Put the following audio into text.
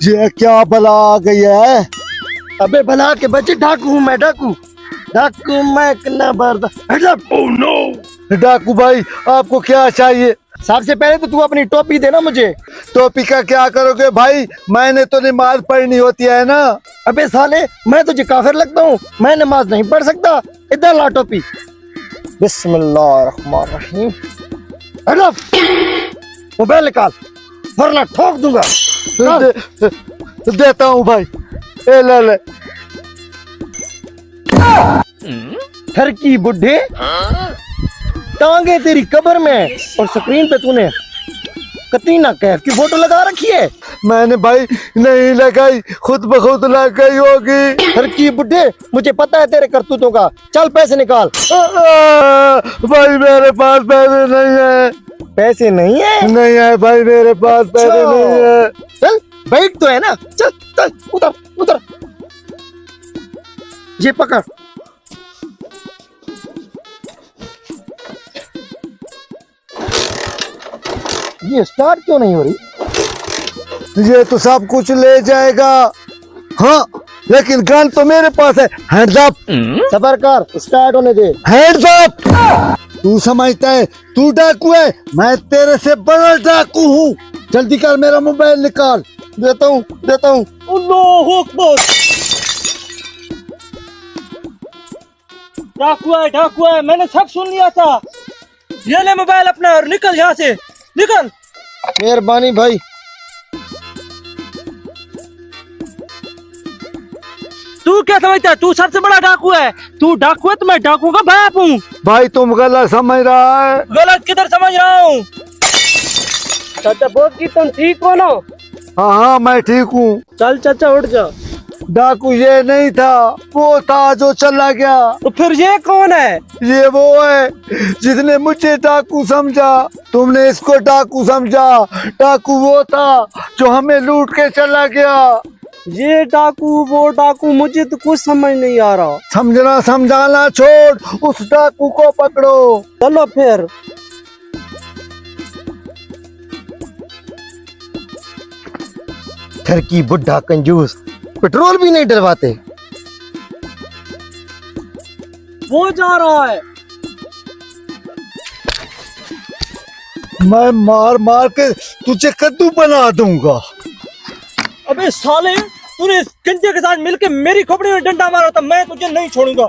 ये क्या बला आ गई है? अबे भला के बच्चे, डाकू हूँ मैं, डाकू डाकू मैं कितना बर्दाश्त। Oh no. डाकू भाई आपको क्या चाहिए? सबसे पहले तो तू अपनी टोपी देना मुझे। टोपी का क्या करोगे भाई? मैंने तो नमाज पढ़नी होती है ना। अबे साले, मैं तुझे काफिर लगता हूँ? मैं नमाज नहीं पढ़ सकता। इधर ला टोपी। बिस्मिल्लाहिर्रहमानिर्रहीम। मोबाइल निकाल वरना ठोक दूंगा। देता हूँ भाई, ए ले ले। घर की बुढ़े, टांगे तेरी कब्र में और स्क्रीन पे तूने कतरीना कैफ की फोटो लगा रखी है। मैंने भाई नहीं लगाई, खुद ब खुद लग गई होगी। घर की बुढ़े, मुझे पता है तेरे करतूतों का। चल पैसे निकाल। भाई मेरे पास पैसे नहीं है। पैसे नहीं है? नहीं है भाई, मेरे पास पैसे नहीं है। चल बैठ तो है ना, चल चल उतर उतर। ये पकड़। ये स्टार्ट क्यों नहीं हो रही? ये तो सब कुछ ले जाएगा। हाँ लेकिन गन तो मेरे पास है। Hands up. सबर कर, स्टार्ट होने दे। Hands up. तू समझता है तू डाकू है? मैं तेरे से बड़ा डाकू हूँ। जल्दी कर, मेरा मोबाइल निकाल। देता हूँ देता हूँ। अल्लाहू अकबर। डाकू है, मैंने सब सुन लिया था। ये ले मोबाइल अपना और निकल यहाँ से, निकल। मेहरबानी भाई। तू क्या समझता है तू सबसे बड़ा डाकू है? तू डाकू है तो मैं डाकू का बाप हूँ। भाई तुम गलत समझ रहा है। गलत किधर समझ रहा हूँ? चाचा बोल की तुम ठीक हो ना? हाँ हाँ मैं ठीक हूँ। चल चाचा उठ जा। डाकू ये नहीं था, वो था जो चला गया। तो फिर ये कौन है? ये वो है जिसने मुझे डाकू समझा। तुमने इसको डाकू समझा। डाकू वो था जो हमें लूट के चला गया। ये डाकू वो डाकू, मुझे तो कुछ समझ नहीं आ रहा। समझना समझाना छोड़, उस डाकू को पकड़ो। चलो फिर। घर की बुढ़ा कंजूस, पेट्रोल भी नहीं डलवाते। वो जा रहा है। मैं मार मार के तुझे कद्दू बना दूंगा। अबे साले, तूने इस गंजे के साथ मिलके मेरी खोपड़ी में डंडा मारा था, मैं तुझे नहीं छोड़ूंगा।